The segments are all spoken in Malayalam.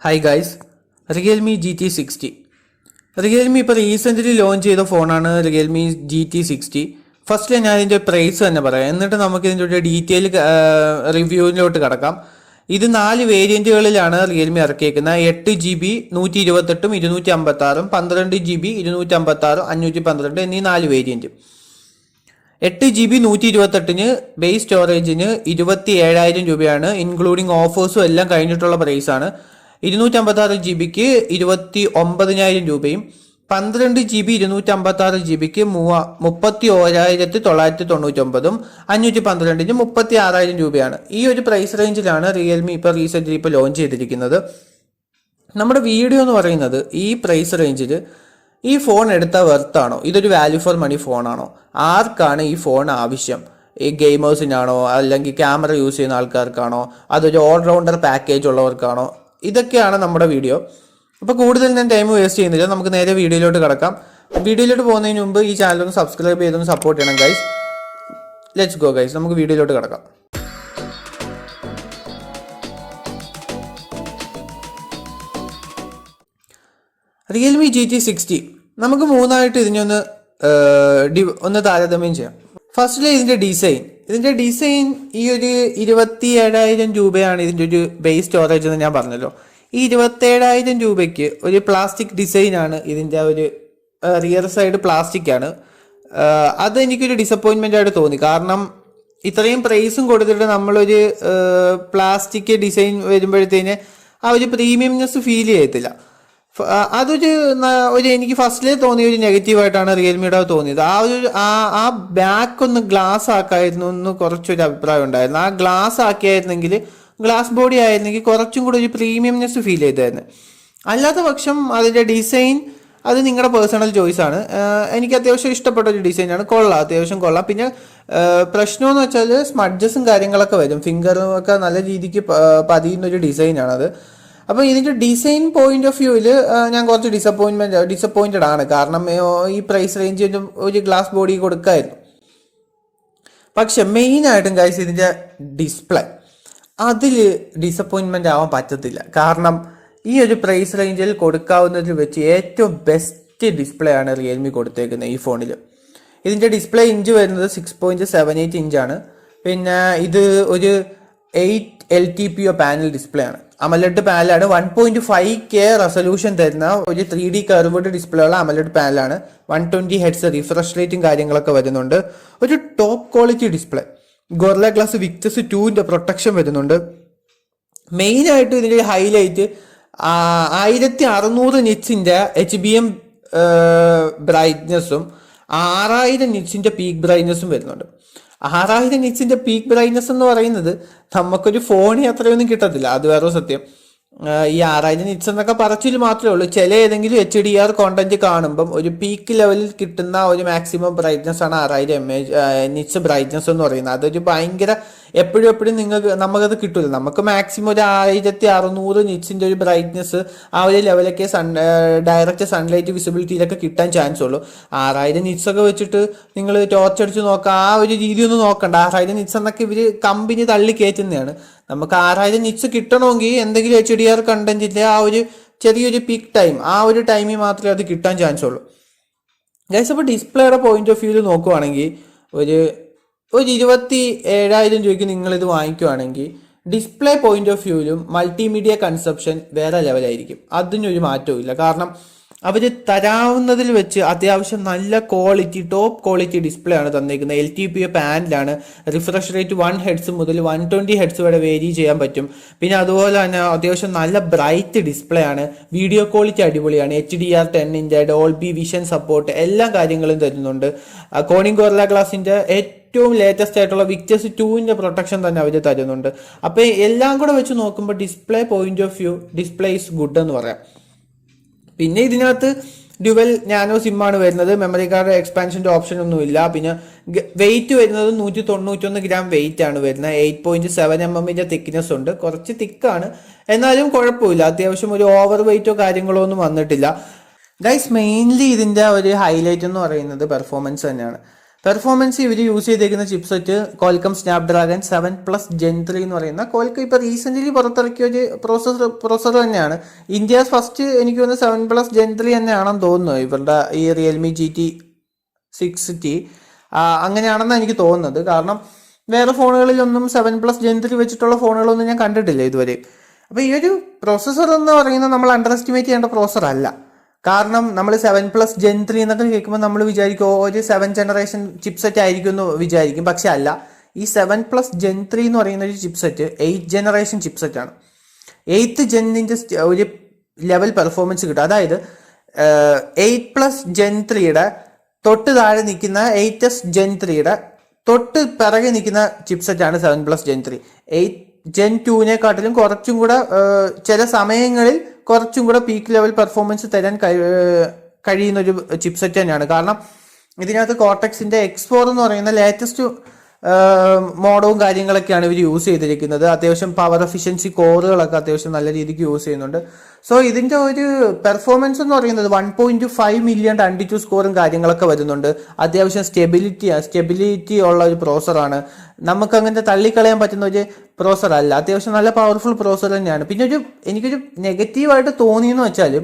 Hi guys, Realme GT60. Realme ഇപ്പോൾ റീസെൻ്റ്ലി ലോഞ്ച് ചെയ്ത ഫോണാണ് റിയൽമി GT60. ഫസ്റ്റിൽ ഞാൻ ഇതിൻ്റെ പ്രൈസ് തന്നെ പറയാം, എന്നിട്ട് നമുക്ക് ഇതിൻ്റെ ഒരു ഡീറ്റെയിൽ റിവ്യൂവിലോട്ട് കിടക്കാം. ഇത് 4 വേരിയൻറ്റുകളിലാണ് റിയൽമി ഇറക്കിയേക്കുന്നത്. 8GB 128 256, 12GB 256, 512 എന്നീ 4 വേരിയൻറ്റ്. 8GB 128 ബേസ് സ്റ്റോറേജിന് 27,000 രൂപയാണ്. ഇൻക്ലൂഡിങ് ഓഫേഴ്സും എല്ലാം കഴിഞ്ഞിട്ടുള്ള പ്രൈസാണ്. 256GB 29,000 രൂപയും 12GB 256GB 31,999, 512 36,000 രൂപയാണ്. ഈ ഒരു പ്രൈസ് റേഞ്ചിലാണ് റിയൽമി ഇപ്പോൾ റീസെൻ്റ്ലി ഇപ്പോൾ ലോഞ്ച് ചെയ്തിരിക്കുന്നത്. നമ്മുടെ വീഡിയോ എന്ന് പറയുന്നത് ഈ പ്രൈസ് റേഞ്ചിൽ ഈ ഫോൺ എടുത്താൽ വെർത്താണോ, ഇതൊരു വാല്യൂ ഫോർ മണി ഫോണാണോ, ആർക്കാണ് ഈ ഫോൺ ആവശ്യം? ഈ ഗെയിമേഴ്സിനാണോ, അല്ലെങ്കിൽ ക്യാമറ യൂസ് ചെയ്യുന്ന ആൾക്കാർക്കാണോ, അതൊരു ഓൾറൗണ്ടർ പാക്കേജ് ഉള്ളവർക്കാണോ? ഇതൊക്കെയാണ് നമ്മുടെ വീഡിയോ. അപ്പോൾ കൂടുതൽ ഞാൻ ടൈം വേസ്റ്റ് ചെയ്യുന്നില്ല, നമുക്ക് നേരെ വീഡിയോയിലോട്ട് കിടക്കാം. വീഡിയോയിലോട്ട് പോകുന്നതിന് മുമ്പ് ഈ ചാനൽ ഒന്ന് സബ്സ്ക്രൈബ് ചെയ്തൊന്ന് സപ്പോർട്ട് ചെയ്യണം ഗൈസ്. ലെറ്റ്സ് ഗോ ഗൈസ്, നമുക്ക് വീഡിയോയിലോട്ട് കിടക്കാം. റിയൽമി GT60 നമുക്ക് മൂന്നായിട്ട് ഇതിനൊന്ന് താരതമ്യം ചെയ്യാം. ഫസ്റ്റിലെ ഇതിൻ്റെ ഡിസൈൻ ഈ ഒരു 27,000 രൂപയാണ് ഇതിൻ്റെ ഒരു ബേസ് സ്റ്റോറേജ് എന്ന് ഞാൻ പറഞ്ഞല്ലോ. ഈ 27,000 രൂപയ്ക്ക് ഒരു പ്ലാസ്റ്റിക് ഡിസൈനാണ് ഇതിൻ്റെ ഒരു റിയർ സൈഡ് പ്ലാസ്റ്റിക് ആണ്. അത് എനിക്കൊരു ഡിസപ്പോയിൻമെൻ്റ് ആയിട്ട് തോന്നി. കാരണം ഇത്രയും പ്രൈസും കൊടുത്തിട്ട് നമ്മളൊരു പ്ലാസ്റ്റിക് ഡിസൈൻ വരുമ്പോഴത്തേന് ആ ഒരു പ്രീമിയംനെസ് ഫീൽ ചെയ്യത്തില്ല. അതൊരു എനിക്ക് ഫസ്റ്റിലേ തോന്നിയ ഒരു നെഗറ്റീവായിട്ടാണ് റിയൽമിയുടെ തോന്നിയത്. ആ ബാക്ക് ഒന്ന് ഗ്ലാസ് ആക്കായിരുന്നു എന്ന് കുറച്ചൊരു അഭിപ്രായം ഉണ്ടായിരുന്നു. ആ ഗ്ലാസ് ആക്കിയായിരുന്നെങ്കിൽ, ഗ്ലാസ് ബോഡി ആയിരുന്നെങ്കിൽ കുറച്ചും കൂടി ഒരു പ്രീമിയംനെസ് ഫീൽ ചെയ്തായിരുന്നു. അല്ലാത്ത പക്ഷം അതിൻ്റെ ഡിസൈൻ അത് നിങ്ങളുടെ പേഴ്സണൽ ചോയ്സാണ്. എനിക്ക് അത്യാവശ്യം ഇഷ്ടപ്പെട്ട ഒരു ഡിസൈനാണ്. അത്യാവശ്യം കൊള്ളാം. പിന്നെ പ്രശ്നമെന്ന് വെച്ചാൽ സ്മഡ്ജസും കാര്യങ്ങളൊക്കെ വരും, ഫിംഗറും ഒക്കെ നല്ല രീതിക്ക് പതിയുന്നൊരു ഡിസൈനാണത്. അപ്പോൾ ഇതിൻ്റെ ഡിസൈൻ പോയിന്റ് ഓഫ് വ്യൂവിൽ ഞാൻ കുറച്ച് ഡിസപ്പോയിൻറ്റഡ് ആണ്. കാരണം ഈ പ്രൈസ് റേഞ്ചിൽ ഒരു ഗ്ലാസ് ബോഡി കൊടുക്കായിരുന്നു. പക്ഷെ മെയിനായിട്ടും ഗൈസ് ഇതിൻ്റെ ഡിസ്പ്ലേ, അതിൽ ഡിസപ്പോയിൻമെൻ്റ് ആവാൻ പറ്റത്തില്ല. കാരണം ഈ ഒരു പ്രൈസ് റേഞ്ചിൽ കൊടുക്കാവുന്നതിൽ വെച്ച് ഏറ്റവും ബെസ്റ്റ് ഡിസ്പ്ലേ ആണ് റിയൽമി കൊടുത്തേക്കുന്നത് ഈ ഫോണിൽ. ഇതിൻ്റെ ഡിസ്പ്ലേ ഇഞ്ച് വരുന്നത് 6.78 ഇഞ്ചാണ്. പിന്നെ ഇത് ഒരു 8 LTPO പാനൽ ഡിസ്പ്ലേ ആണ്. അമലഡ് പാനലാണ്. 1.5K റെസൊല്യൂഷൻ തരുന്ന ഒരു 3D കർവ്ഡ് ഡിസ്പ്ലേ ഉള്ള അമലഡ് പാനലാണ്. 120 Hz റിഫ്രഷ് റേറ്റും കാര്യങ്ങളൊക്കെ വരുന്നുണ്ട്. ഒരു top quality display. Gorilla Glass Victus 2ന്റെ പ്രൊട്ടക്ഷൻ വരുന്നുണ്ട്. മെയിനായിട്ട് ഇതിൻ്റെ ഹൈലൈറ്റ് 1600 നിറ്റ്സിൻ്റെ HBM ബ്രൈറ്റ്നസ്സും 6000 നിറ്റ്സിൻ്റെ പീക്ക് ബ്രൈറ്റ്നസ്സും വരുന്നുണ്ട്. 6000 നിറ്റ്സിൻ്റെ പീക്ക് ബ്രൈറ്റ്നസ് എന്ന് പറയുന്നത് നമുക്കൊരു ഫോണിൽ അത്രയൊന്നും കിട്ടത്തില്ല, അത് വേറെ സത്യം. ഈ 6000 നിറ്റ്സ് എന്നൊക്കെ പറച്ചിൽ മാത്രമേ ഉള്ളൂ. ചില ഏതെങ്കിലും HDR കോണ്ടന്റ് കാണുമ്പം ഒരു പീക്ക് ലെവലിൽ കിട്ടുന്ന ഒരു മാക്സിമം ബ്രൈറ്റ്നസ് ആണ് 6000 നിറ്റ്സ് ബ്രൈറ്റ്നസ് എന്ന് പറയുന്നത്. അതൊരു ഭയങ്കര എപ്പോഴും നമുക്കത് കിട്ടില്ല. നമുക്ക് മാക്സിമം ഒരു 1600 നിറ്റ്സിൻ്റെ ഒരു ബ്രൈറ്റ്നസ് ആ ഒരു ലെവലൊക്കെ ഡയറക്റ്റ് സൺലൈറ്റ് വിസിബിലിറ്റിയിലൊക്കെ കിട്ടാൻ ചാൻസ് ഉള്ളൂ. 6000 നിറ്റ്സ് ഒക്കെ വെച്ചിട്ട് നിങ്ങൾ ടോർച്ച് അടിച്ച് നോക്കുക, ആ ഒരു രീതിയൊന്നും നോക്കണ്ട. 6000 നിറ്റ്സ് എന്നൊക്കെ ഇവർ കമ്പനി തള്ളി കയറ്റുന്നതാണ്. നമുക്ക് 6000 നിറ്റ്സ് കിട്ടണമെങ്കിൽ എന്തെങ്കിലും HDR കണ്ടന്റിൻ്റെ ആ ഒരു ചെറിയൊരു പീക്ക് ടൈം, ആ ഒരു ടൈമിൽ മാത്രമേ അത് കിട്ടാൻ ചാൻസ് ഉള്ളൂ ഗൈസ്. അപ്പോൾ ഡിസ്പ്ലേയുടെ പോയിന്റ് ഓഫ് വ്യൂവിൽ നോക്കുവാണെങ്കിൽ ഒരു 27,000 രൂപയ്ക്ക് നിങ്ങളിത് വാങ്ങിക്കുവാണെങ്കിൽ ഡിസ്പ്ലേ പോയിന്റ് ഓഫ് വ്യൂവിലും മൾട്ടിമീഡിയ കൺസപ്ഷൻ വേറെ ലെവലായിരിക്കും. അതിനൊരു മാറ്റവും ഇല്ല. കാരണം അവർ തരാവുന്നതിൽ വെച്ച് അത്യാവശ്യം നല്ല ക്വാളിറ്റി, ടോപ്പ് ക്വാളിറ്റി ഡിസ്പ്ലേ ആണ് തന്നിരിക്കുന്നത്. LTPO പാനലാണ്. റിഫ്രഷ് റേറ്റ് 1 Hz മുതൽ 120 Hz വരെ വേരി ചെയ്യാൻ പറ്റും. പിന്നെ അതുപോലെ തന്നെ അത്യാവശ്യം നല്ല ബ്രൈറ്റ് ഡിസ്പ്ലേ ആണ്. വീഡിയോ ക്വാളിറ്റി അടിപൊളിയാണ്. HDR10ൻ്റെ ഡോൾബി വിഷൻ സപ്പോർട്ട് എല്ലാ കാര്യങ്ങളും തരുന്നുണ്ട്. കോണിംഗ് ഗൊറില്ല ഗ്ലാസിൻ്റെ ഏറ്റവും ലേറ്റസ്റ്റ് ആയിട്ടുള്ള വിക്ടസ് 2ന്റെ പ്രൊട്ടക്ഷൻ തന്നെ അവർ തരുന്നുണ്ട്. അപ്പോൾ എല്ലാം കൂടെ വെച്ച് നോക്കുമ്പോൾ display point of view display is good എന്ന് പറയാം. പിന്നെ ഇതിനകത്ത് ഡ്യുവൽ നാനോ സിമ്മാണ് വരുന്നത്. മെമ്മറി കാർഡ് എക്സ്പാൻഷൻ്റെ ഓപ്ഷൻ ഒന്നുമില്ല. പിന്നെ വെയിറ്റ് വരുന്നത് 191 ഗ്രാം വെയിറ്റ് ആണ് വരുന്നത്. 8.7 mm തിക്നെസ് ഉണ്ട്. കുറച്ച് തിക്കാണ്, എന്നാലും കുഴപ്പമില്ല. അത്യാവശ്യം ഒരു ഓവർ വെയിറ്റോ കാര്യങ്ങളോ ഒന്നും വന്നിട്ടില്ല ഗൈസ്. മെയിൻലി ഇതിൻ്റെ ഒരു ഹൈലൈറ്റ് എന്ന് പറയുന്നത് പെർഫോമൻസ് തന്നെയാണ്. പെർഫോമൻസ് ഇവർ യൂസ് ചെയ്തേക്കുന്ന ചിപ്സെറ്റ് കോൽക്കം സ്നാപ്ഡ്രാഗൺ 7+ Gen 3 എന്ന് പറയുന്ന കോൽക്കം ഇപ്പോൾ റീസെൻ്റ്ലി പുറത്തിറക്കിയ ഒരു പ്രോസസ്സർ തന്നെയാണ്. ഇന്ത്യ ഫസ്റ്റ് എനിക്ക് തോന്നുന്നു 7+Gen 3 തന്നെയാണെന്ന് തോന്നുന്നു ഇവരുടെ ഈ റിയൽമി GT 6T അങ്ങനെയാണെന്നാണ് എനിക്ക് തോന്നുന്നത്. കാരണം വേറെ ഫോണുകളിലൊന്നും 7+Gen 3 വെച്ചിട്ടുള്ള ഫോണുകളൊന്നും ഞാൻ കണ്ടിട്ടില്ല ഇതുവരെ. അപ്പോൾ ഈ ഒരു പ്രോസസ്സർ എന്ന് പറയുന്നത് നമ്മൾ അണ്ടർ എസ്റ്റിമേറ്റ് ചെയ്യേണ്ട പ്രോസസ്സർ അല്ല. കാരണം നമ്മൾ 7+Gen 3 എന്നൊക്കെ കേൾക്കുമ്പോൾ നമ്മൾ വിചാരിക്കും ഒരു 7th ജനറേഷൻ ചിപ്സെറ്റ് ആയിരിക്കും എന്ന് വിചാരിക്കും. പക്ഷെ അല്ല, ഈ 7+Gen 3 എന്ന് പറയുന്ന ഒരു ചിപ്സെറ്റ് 8th ജനറേഷൻ ചിപ്സെറ്റ് ആണ്. 8th ജെന്നിൻ്റെ ഒരു ലെവൽ പെർഫോമൻസ് കിട്ടും. അതായത് 8+Gen 3യുടെ തൊട്ട് താഴെ നിൽക്കുന്ന 8th Gen 3യുടെ തൊട്ട് പിറകെ നിൽക്കുന്ന ചിപ്സെറ്റാണ് 7+Gen 3. 8th Gen 2-നെക്കാട്ടിലും കുറച്ചും കൂടെ ചില സമയങ്ങളിൽ കുറച്ചും കൂടെ പീക്ക് ലെവൽ പെർഫോമൻസ് തരാൻ കഴിയുന്ന ഒരു ചിപ്സെറ്റ് തന്നെയാണ്. കാരണം ഇതിനകത്ത് കോർട്ടെക്സിൻ്റെ X4 എന്ന് പറയുന്ന ലേറ്റസ്റ്റ് മോഡവും കാര്യങ്ങളൊക്കെയാണ് ഇവർ യൂസ് ചെയ്തിരിക്കുന്നത്. അത്യാവശ്യം പവർ എഫിഷ്യൻസി കോറുകളൊക്കെ അത്യാവശ്യം നല്ല രീതിക്ക് യൂസ് ചെയ്യുന്നുണ്ട്. സോ ഇതിൻ്റെ ഒരു പെർഫോമൻസ് എന്ന് പറയുന്നത് 1.5 മില്യൺ 22 സ്കോറും കാര്യങ്ങളൊക്കെ വരുന്നുണ്ട്. അത്യാവശ്യം സ്റ്റെബിലിറ്റി ഉള്ള ഒരു പ്രോസറാണ്. നമുക്ക് അങ്ങനെ തള്ളിക്കളയാൻ പറ്റുന്ന ഒരു പ്രോസർ അല്ല. അത്യാവശ്യം നല്ല പവർഫുൾ പ്രോസർ തന്നെയാണ്. പിന്നെ എനിക്കൊരു നെഗറ്റീവായിട്ട് തോന്നിയെന്ന് വെച്ചാൽ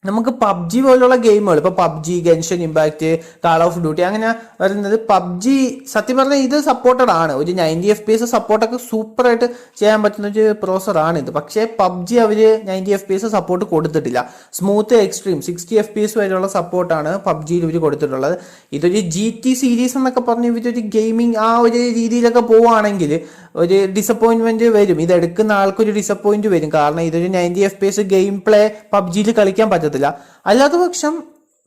നമുക്ക് PUBG പോലുള്ള ഗെയിമുകൾ, ഇപ്പോൾ PUBG, Genshin Impact, Call of Duty അങ്ങനെ വരുന്നത് PUBG സത്യം പറഞ്ഞാൽ ഇത് സപ്പോർട്ടഡ് ആണ്. ഒരു 90 FPS സപ്പോർട്ടൊക്കെ സൂപ്പറായിട്ട് ചെയ്യാൻ പറ്റുന്ന ഒരു പ്രോസറാണ് ഇത്. പക്ഷേ PUBG അവർ 90 FPS സപ്പോർട്ട് കൊടുത്തിട്ടില്ല. സ്മൂത്ത് എക്സ്ട്രീം 60 FPS വരെയുള്ള സപ്പോർട്ടാണ് PUBGയിൽ ഇവർ കൊടുത്തിട്ടുള്ളത്. ഇതൊരു GT സീരീസ് എന്നൊക്കെ പറഞ്ഞ് ഇവരൊരു ഗെയിമിങ് ആ ഒരു രീതിയിലൊക്കെ പോവുകയാണെങ്കിൽ ഒരു ഡിസപ്പോയിൻമെന്റ് വരും. ഇതെടുക്കുന്ന ആൾക്കൊരു ഡിസപ്പോയിന്റ് വരും. കാരണം ഇതൊരു 90 FPS ഗെയിം പ്ലേ PUBGയിൽ കളിക്കാൻ പറ്റത്തില്ല. അല്ലാത്ത പക്ഷം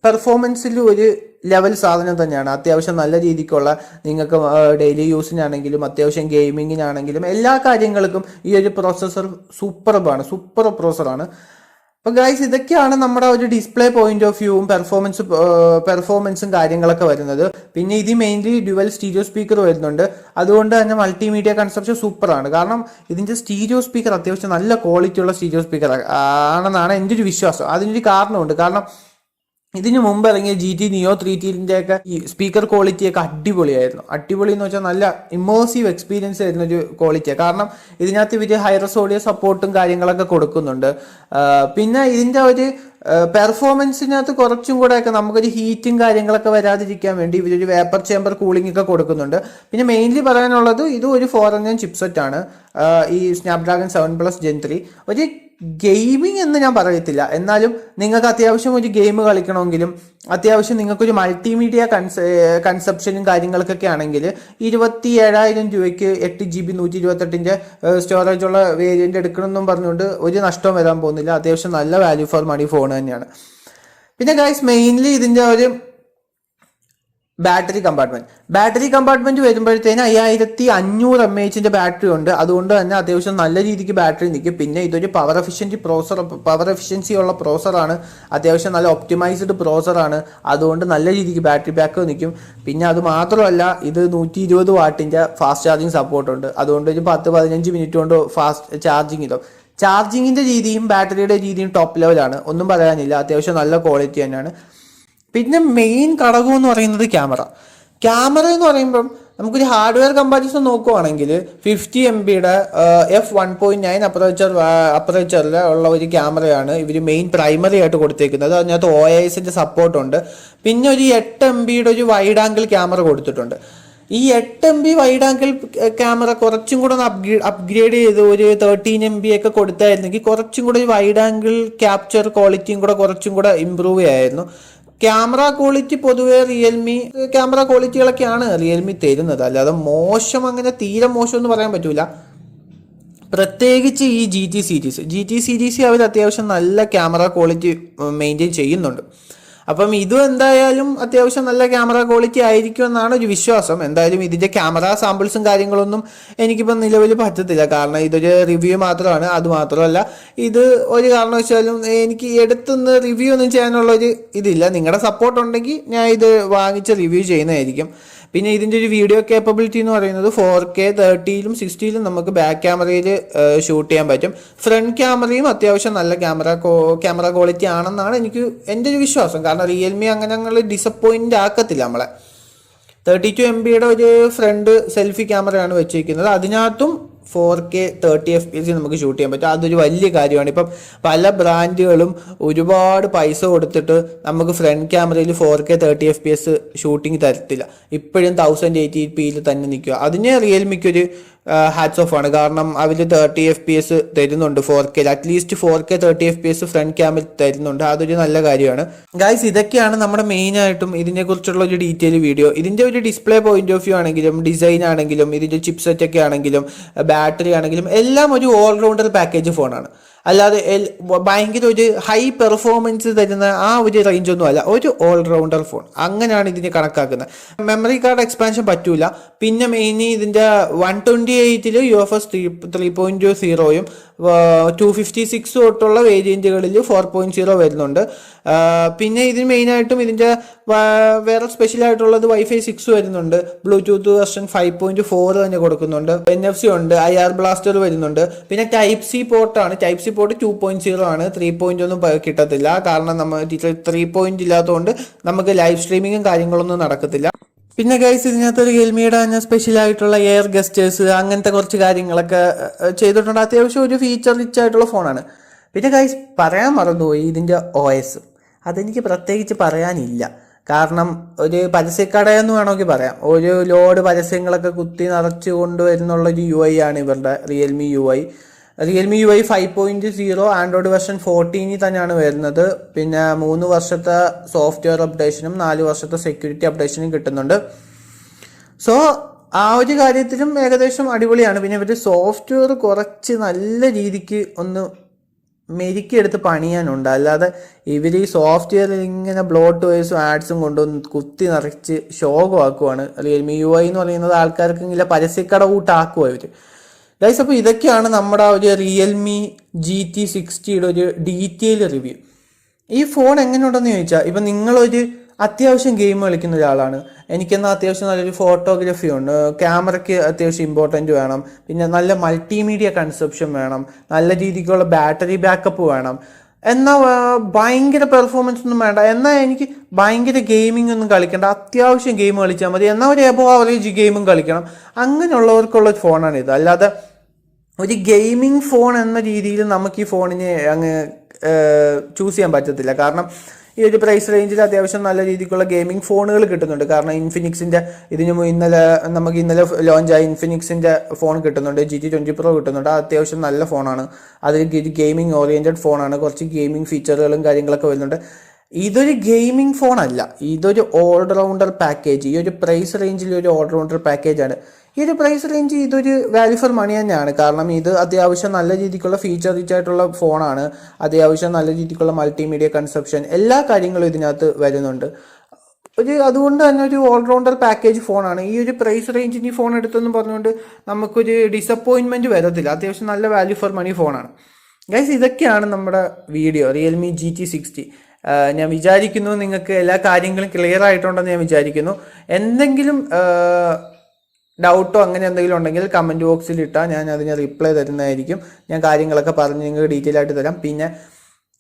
പെർഫോമൻസിൽ ഒരു ലെവൽ സാധനം തന്നെയാണ്. അത്യാവശ്യം നല്ല രീതിക്കുള്ള നിങ്ങൾക്ക് ഡെയിലി യൂസിനാണെങ്കിലും അത്യാവശ്യം ഗെയിമിങ്ങിനാണെങ്കിലും എല്ലാ കാര്യങ്ങൾക്കും ഈ ഒരു പ്രോസസ്സർ സൂപ്പർ പ്രോസസ്സറാണ്. അപ്പോൾ ഗൈസ്, ഇതൊക്കെയാണ് നമ്മുടെ ഒരു ഡിസ്പ്ലേ പോയിന്റ് ഓഫ് വ്യൂവും പെർഫോമൻസും കാര്യങ്ങളൊക്കെ വരുന്നത്. പിന്നെ ഇത് മെയിൻലി ഡ്യുവൽ സ്റ്റീരിയോ സ്പീക്കർ വരുന്നുണ്ട്. അതുകൊണ്ട് തന്നെ മൾട്ടിമീഡിയ കൺസെപ്ഷൻ സൂപ്പറാണ്. കാരണം ഇതിൻ്റെ സ്റ്റീരിയോ സ്പീക്കർ അത്യാവശ്യം നല്ല ക്വാളിറ്റിയുള്ള സ്റ്റീരിയോ സ്പീക്കർ ആണെന്നാണ് എൻ്റെ ഒരു വിശ്വാസം. അതിനൊരു കാരണമുണ്ട്. കാരണം ഇതിനു മുമ്പ് ഇറങ്ങിയ GT Neo 3T ഒക്കെ ഈ സ്പീക്കർ ക്വാളിറ്റിയൊക്കെ അടിപൊളിയായിരുന്നു. അടിപൊളി എന്ന് വെച്ചാൽ നല്ല ഇമേഴ്സീവ് എക്സ്പീരിയൻസ് ആയിരുന്ന ഒരു ക്വാളിറ്റിയാണ്. കാരണം ഇതിനകത്ത് ഇവർ ഹൈറസ് ഓഡിയോ സപ്പോർട്ടും കാര്യങ്ങളൊക്കെ കൊടുക്കുന്നുണ്ട്. പിന്നെ ഇതിൻ്റെ ഒരു പെർഫോമൻസിനകത്ത് കുറച്ചും കൂടെയൊക്കെ നമുക്കൊരു ഹീറ്റും കാര്യങ്ങളൊക്കെ വരാതിരിക്കാൻ വേണ്ടി ഇവരൊരു വേപ്പർ ചേമ്പർ കൂളിംഗ് ഒക്കെ കൊടുക്കുന്നുണ്ട്. പിന്നെ മെയിൻലി പറയാനുള്ളത് ഇത് ഒരു 4nm ചിപ്സെറ്റ് ആണ്. ഈ സ്നാപ്ഡ്രാഗൺ 7+Gen 3 ഒരു ഗെയിമിംഗ് എന്ന് ഞാൻ പറയത്തില്ല. എന്നാലും നിങ്ങൾക്ക് അത്യാവശ്യം ഒരു ഗെയിം കളിക്കണമെങ്കിലും അത്യാവശ്യം നിങ്ങൾക്കൊരു മൾട്ടിമീഡിയ കൺസെപ്ഷനും കാര്യങ്ങൾക്കൊക്കെ ആണെങ്കിൽ 27,000 രൂപയ്ക്ക് 8GB 128 സ്റ്റോറേജ് ഉള്ള വേരിയൻ്റ് എടുക്കണമെന്നും പറഞ്ഞുകൊണ്ട് ഒരു നഷ്ടവും വരാൻ പോകുന്നില്ല. അത്യാവശ്യം നല്ല വാല്യൂ ഫോർ മണി ഫോൺ തന്നെയാണ്. പിന്നെ ഗൈസ്, മെയിൻലി ഇതിൻ്റെ ഒരു ബാറ്ററി കമ്പാർട്ട്മെന്റ് വരുമ്പോഴത്തേന് 5500 mAh ബാറ്ററി ഉണ്ട്. അതുകൊണ്ട് തന്നെ അത്യാവശ്യം നല്ല രീതിക്ക് ബാറ്ററി നിൽക്കും. പിന്നെ ഇതൊരു പവർ എഫിഷ്യൻസി ഉള്ള പ്രോസറാണ്. അത്യാവശ്യം നല്ല ഒപ്റ്റിമൈസ്ഡ് പ്രോസറാണ്. അതുകൊണ്ട് നല്ല രീതിക്ക് ബാറ്ററി ബാക്ക് നിൽക്കും. പിന്നെ അത് മാത്രമല്ല, ഇത് 120 വാട്ടിൻ്റെ ഫാസ്റ്റ് ചാർജിങ് സപ്പോർട്ടുണ്ട്. അതുകൊണ്ട് ഒരു 10-15 മിനിറ്റ് കൊണ്ട് ഫാസ്റ്റ് ചാർജിങ് ഇതും. ചാർജിങ്ങിൻ്റെ രീതിയും ബാറ്ററിയുടെ രീതിയും ടോപ്പ് ലെവലാണ്, ഒന്നും പറയാനില്ല. അത്യാവശ്യം നല്ല ക്വാളിറ്റി തന്നെയാണ്. പിന്നെ മെയിൻ ഘടകം എന്ന് പറയുന്നത് ക്യാമറ എന്ന് പറയുമ്പം നമുക്കൊരു ഹാർഡ്വെയർ കമ്പാരിസൺ നോക്കുവാണെങ്കിൽ 50 MB f1.9 അപ്പറേച്ചറിൽ ഉള്ള ഒരു ക്യാമറയാണ് ഇവർ മെയിൻ പ്രൈമറി ആയിട്ട് കൊടുത്തേക്കുന്നത്. അതിനകത്ത് OISൻ്റെ സപ്പോർട്ടുണ്ട്. പിന്നെ ഒരു 8 MB ഒരു വൈഡ് ആംഗിൾ ക്യാമറ കൊടുത്തിട്ടുണ്ട്. ഈ 8 MB വൈഡ് ആംഗിൾ ക്യാമറ കുറച്ചും കൂടെ ഒന്ന് അപ്ഗ്രേഡ് ചെയ്ത് ഒരു 13 MB ഒക്കെ കൊടുത്തായിരുന്നെങ്കിൽ കുറച്ചും കൂടെ വൈഡ് ആംഗിൾ ക്യാപ്ചർ ക്വാളിറ്റിയും കൂടെ കുറച്ചും കൂടെ ഇമ്പ്രൂവ് ചെയ്യായിരുന്നു. ക്യാമറ ക്വാളിറ്റി പൊതുവെ റിയൽമി ക്യാമറ ക്വാളിറ്റികളൊക്കെയാണ് റിയൽമി തരുന്നത്. അല്ലാതെ മോശം, അങ്ങനെ തീരെ മോശം എന്ന് പറയാൻ പറ്റൂല. പ്രത്യേകിച്ച് ഈ GT സീരീസ് അവർ അത്യാവശ്യം നല്ല ക്യാമറ ക്വാളിറ്റി മെയിൻറ്റെയിൻ ചെയ്യുന്നുണ്ട്. അപ്പം ഇതും എന്തായാലും അത്യാവശ്യം നല്ല ക്യാമറ ക്വാളിറ്റി ആയിരിക്കും എന്നാണ് ഒരു വിശ്വാസം. എന്തായാലും ഇതിൻ്റെ ക്യാമറ സാമ്പിൾസും കാര്യങ്ങളൊന്നും എനിക്കിപ്പം നിലവിൽ പറ്റത്തില്ല. കാരണം ഇതൊരു റിവ്യൂ മാത്രമാണ്. അതുമാത്രമല്ല, ഇത് ഒരു കാരണവശാലും എനിക്ക് എടുത്തുനിന്ന് റിവ്യൂ ഒന്നും ചെയ്യാനുള്ളൊരു ഇതില്ല. നിങ്ങളുടെ സപ്പോർട്ട് ഉണ്ടെങ്കിൽ ഞാൻ ഇത് വാങ്ങിച്ച് റിവ്യൂ ചെയ്യുന്നതായിരിക്കും. പിന്നെ ഇതിൻ്റെ ഒരു വീഡിയോ കേപ്പബിലിറ്റി എന്ന് പറയുന്നത് 4K 30ലും 60ലും നമുക്ക് ബാക്ക് ക്യാമറയിൽ ഷൂട്ട് ചെയ്യാൻ പറ്റും. ഫ്രണ്ട് ക്യാമറയും അത്യാവശ്യം നല്ല ക്യാമറ ക്വാളിറ്റി ആണെന്നാണ് എൻ്റെ ഒരു വിശ്വാസം. കാരണം റിയൽമി അങ്ങനെ ഞങ്ങൾ ഡിസപ്പോയിൻ്റ് ആക്കത്തില്ല നമ്മളെ. 32 MB ഒരു ഫ്രണ്ട് സെൽഫി ക്യാമറയാണ് വെച്ചിരിക്കുന്നത്. അതിനകത്തും 4K 30 FPS നമുക്ക് ഷൂട്ട് ചെയ്യാൻ പറ്റും. അതൊരു വലിയ കാര്യമാണ്. ഇപ്പം പല ബ്രാൻഡുകളും ഒരുപാട് പൈസ കൊടുത്തിട്ട് നമുക്ക് ഫ്രണ്ട് ക്യാമറയിൽ 4K 30 FPS ഷൂട്ടിങ് തരത്തില്ല. ഇപ്പോഴും 1080p തന്നെ നിൽക്കുക. അതിന് റിയൽമിക്ക് ഒരു ഹാറ്റ്സ് ഓഫ് ആണ്. കാരണം അവർ 30 FPS തരുന്നുണ്ട് 4K, at least 4K 30 FPS front camera തരുന്നുണ്ട്. അതൊരു നല്ല കാര്യമാണ് ഗൈസ്. ഇതൊക്കെയാണ് നമ്മുടെ മെയിൻ ആയിട്ടും ഇതിനെക്കുറിച്ചുള്ള ഒരു ഡീറ്റെയിൽ വീഡിയോ. ഇതിൻ്റെ ഒരു ഡിസ്പ്ലേ പോയിന്റ് ഓഫ് വ്യൂ ആണെങ്കിലും ഡിസൈൻ ആണെങ്കിലും ഇതിൻ്റെ ചിപ്സെറ്റ് ഒക്കെ ആണെങ്കിലും ബാറ്ററി ആണെങ്കിലും എല്ലാം ഒരു ഓൾറൗണ്ടർ പാക്കേജ് ഫോണാണ്. അല്ലാതെ ഭയങ്കര ഒരു ഹൈ പെർഫോമൻസ് തരുന്ന ആ ഒരു റേഞ്ച് ഒന്നും അല്ല, ഒരു ഓൾറൗണ്ടർ ഫോൺ അങ്ങനെയാണ് ഇതിനെ കണക്കാക്കുന്നത്. മെമ്മറി കാർഡ് എക്സ്പാൻഷൻ പറ്റൂല. പിന്നെ മെയിൻലി ഇതിൻ്റെ 128 UFS 3.0യും 256 തൊട്ടുള്ള വേരിയന്റുകളിൽ 4.0 വരുന്നുണ്ട്. പിന്നെ ഇതിന് മെയിനായിട്ടും ഇതിൻ്റെ വേറെ സ്പെഷ്യൽ ആയിട്ടുള്ളത് Wi-Fi 6 വരുന്നുണ്ട്. ബ്ലൂടൂത്ത് വെർഷൻ 5.4 തന്നെ കൊടുക്കുന്നുണ്ട്. NFC ഉണ്ട്, IR ബ്ലാസ്റ്റർ വരുന്നുണ്ട്. പിന്നെ ടൈപ്പ് സി പോർട്ടാണ്. ടൈപ്പ് സി പോർട്ട് 2.0 ആണ്. 3.1 കിട്ടത്തില്ല. കാരണം നമ്മൾ 3 ഇല്ലാത്തതുകൊണ്ട് നമുക്ക് ലൈവ് സ്ട്രീമിങ്ങും കാര്യങ്ങളൊന്നും നടക്കത്തില്ല. പിന്നെ ഗൈസ് ഇതിനകത്ത് റിയൽമിയുടെ തന്നെ സ്പെഷ്യൽ ആയിട്ടുള്ള എയർ ഗസ്റ്റേഴ്സ് അങ്ങനത്തെ കുറച്ച് കാര്യങ്ങളൊക്കെ ചെയ്തിട്ടുണ്ട്. അത്യാവശ്യം ഒരു ഫീച്ചർ റിച്ച് ആയിട്ടുള്ള ഫോണാണ്. പിന്നെ ഗൈസ് പറയാൻ മറന്നുപോയി ഇതിൻ്റെ OS. അതെനിക്ക് പ്രത്യേകിച്ച് പറയാനില്ല. കാരണം ഒരു പരസ്യക്കടയെന്ന് വേണമെങ്കിൽ പറയാം. ഒരു ലോഡ് പരസ്യങ്ങളൊക്കെ കുത്തി നിറച്ച് കൊണ്ടുവരുന്നുള്ളൊരു UI ആണ് ഇവരുടെ Realme UI. Realme UI 5.0 Android version 14 തന്നെയാണ് വരുന്നത്. പിന്നെ 3 വർഷത്തെ സോഫ്റ്റ്വെയർ അപ്ഡേഷനും 4 വർഷത്തെ സെക്യൂരിറ്റി അപ്ഡേഷനും കിട്ടുന്നുണ്ട്. സോ ആ ഒരു കാര്യത്തിലും ഏകദേശം അടിപൊളിയാണ്. പിന്നെ ഇവർ സോഫ്റ്റ്വെയർ കുറച്ച് നല്ല രീതിക്ക് ഒന്ന് മെരുക്കിയെടുത്ത് പണിയാനുണ്ട്. അല്ലാതെ ഇവർ ഈ സോഫ്റ്റ്വെയറിൽ ഇങ്ങനെ ബ്ലോട്ട് വൈസും ആഡ്സും കൊണ്ടുവന്ന് കുത്തി നിറച്ച് ശോകമാക്കുവാണ്. റിയൽമി UI എന്ന് പറയുന്നത് ആൾക്കാർക്ക് ഇങ്ങനെ പരസ്യക്കട കൂട്ടാക്കുക ഇവർ ഗൈസ്. അപ്പോൾ ഇതൊക്കെയാണ് നമ്മുടെ ഒരു റിയൽമി GT60യുടെ ഒരു ഡീറ്റെയിൽ റിവ്യൂ. ഈ ഫോൺ എങ്ങനെയുണ്ടെന്ന് ചോദിച്ചാൽ, ഇപ്പം നിങ്ങളൊരു അത്യാവശ്യം ഗെയിം കളിക്കുന്ന ഒരാളാണ്, എനിക്കെന്നാൽ അത്യാവശ്യം നല്ലൊരു ഫോട്ടോഗ്രാഫി ഉണ്ട്, ക്യാമറയ്ക്ക് അത്യാവശ്യം ഇമ്പോർട്ടൻ്റ് വേണം, പിന്നെ നല്ല മൾട്ടിമീഡിയ കൺസെപ്ഷൻ വേണം, നല്ല രീതിക്കുള്ള ബാറ്ററി ബാക്കപ്പ് വേണം, എന്നാൽ ഭയങ്കര പെർഫോമൻസ് ഒന്നും വേണ്ട, എന്നാൽ എനിക്ക് ഭയങ്കര ഗെയിമിംഗ് ഒന്നും കളിക്കേണ്ട, അത്യാവശ്യം ഗെയിം കളിച്ചാൽ മതി, എന്നാൽ ഒരു എബോ ആവറേജ് ഗെയിമും കളിക്കണം, അങ്ങനെയുള്ളവർക്കുള്ള ഫോണാണിത്. അല്ലാതെ ഒരു ഗെയിമിംഗ് ഫോൺ എന്ന രീതിയിൽ നമുക്ക് ഈ ഫോണിനെ അങ്ങ് ചൂസ് ചെയ്യാൻ പറ്റത്തില്ല. കാരണം ഈ ഒരു പ്രൈസ് റേഞ്ചിൽ അത്യാവശ്യം നല്ല രീതിക്കുള്ള ഗെയിമിംഗ് ഫോണുകൾ കിട്ടുന്നുണ്ട്. കാരണം ഇൻഫിനിക്സിൻ്റെ ഇന്നലെ ലോഞ്ചായ ഇൻഫിനിക്സിൻ്റെ ഫോൺ കിട്ടുന്നുണ്ട്, GT20 Pro കിട്ടുന്നുണ്ട്. അത് അത്യാവശ്യം നല്ല ഫോണാണ്. അതിൽ ഗെയിമിംഗ് ഓറിയൻറ്റഡ് ഫോണാണ്. കുറച്ച് ഗെയിമിംഗ് ഫീച്ചറുകളും കാര്യങ്ങളൊക്കെ വരുന്നുണ്ട്. ഇതൊരു ഗെയിമിംഗ് ഫോൺ അല്ല, ഇതൊരു ഓൾറൗണ്ടർ പാക്കേജ്. ഈ ഒരു പ്രൈസ് റേഞ്ചിൽ ഒരു ഓൾറൗണ്ടർ പാക്കേജാണ്. ഈ ഒരു പ്രൈസ് റേഞ്ച് ഇതൊരു വാല്യൂ ഫോർ മണി തന്നെയാണ്. കാരണം ഇത് അത്യാവശ്യം നല്ല രീതിക്കുള്ള ഫീച്ചർ റിച്ച് ആയിട്ടുള്ള ഫോണാണ്. അത്യാവശ്യം നല്ല രീതിക്കുള്ള മൾട്ടിമീഡിയ കൺസെപ്ഷൻ എല്ലാ കാര്യങ്ങളും ഇതിനകത്ത് വരുന്നുണ്ട്. അതുകൊണ്ട് തന്നെ ഒരു ഓൾറൗണ്ടർ പാക്കേജ് ഫോണാണ്. ഈ ഒരു പ്രൈസ് റേഞ്ചിന് ഈ ഫോൺ എടുത്തെന്ന് പറഞ്ഞുകൊണ്ട് നമുക്കൊരു ഡിസപ്പോയിൻമെൻറ്റ് വരത്തില്ല. അത്യാവശ്യം നല്ല വാല്യൂ ഫോർ മണി ഫോണാണ് ഗൈസ്. ഇതൊക്കെയാണ് നമ്മുടെ വീഡിയോ റിയൽമി GT60. ഞാൻ വിചാരിക്കുന്നു നിങ്ങൾക്ക് എല്ലാ കാര്യങ്ങളും ക്ലിയർ ആയിട്ടുണ്ടെന്ന് ഞാൻ വിചാരിക്കുന്നു. എന്തെങ്കിലും ഡൗട്ടോ അങ്ങനെ എന്തെങ്കിലും ഉണ്ടെങ്കിൽ കമൻറ്റ് ബോക്സിൽ ഇട്ടാൽ ഞാൻ അതിന് റിപ്ലൈ തരുന്നതായിരിക്കും. ഞാൻ കാര്യങ്ങളൊക്കെ പറഞ്ഞ് നിങ്ങൾക്ക് ഡീറ്റെയിൽ ആയിട്ട് തരാം. പിന്നെ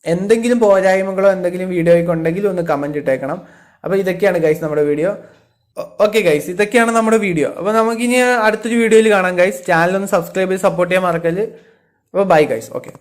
എന്തെങ്കിലും പോരായ്മകളോ എന്തെങ്കിലും വീഡിയോയ്ക്ക് ഉണ്ടെങ്കിൽ ഒന്ന് കമൻറ്റ് ഇട്ടേക്കണം. അപ്പോൾ ഇതൊക്കെയാണ് ഗൈസ് നമ്മുടെ വീഡിയോ. ഓക്കെ ഗൈസ്, ഇതൊക്കെയാണ് നമ്മുടെ വീഡിയോ. അപ്പോൾ നമുക്കിനി അടുത്തൊരു വീഡിയോയിൽ കാണാം ഗൈസ്. ചാനലൊന്ന് സബ്സ്ക്രൈബ് ചെയ്ത് സപ്പോർട്ട് ചെയ്യാൻ മറക്കല്ല്. അപ്പോൾ ബൈ ഗൈസ്. ഓക്കെ.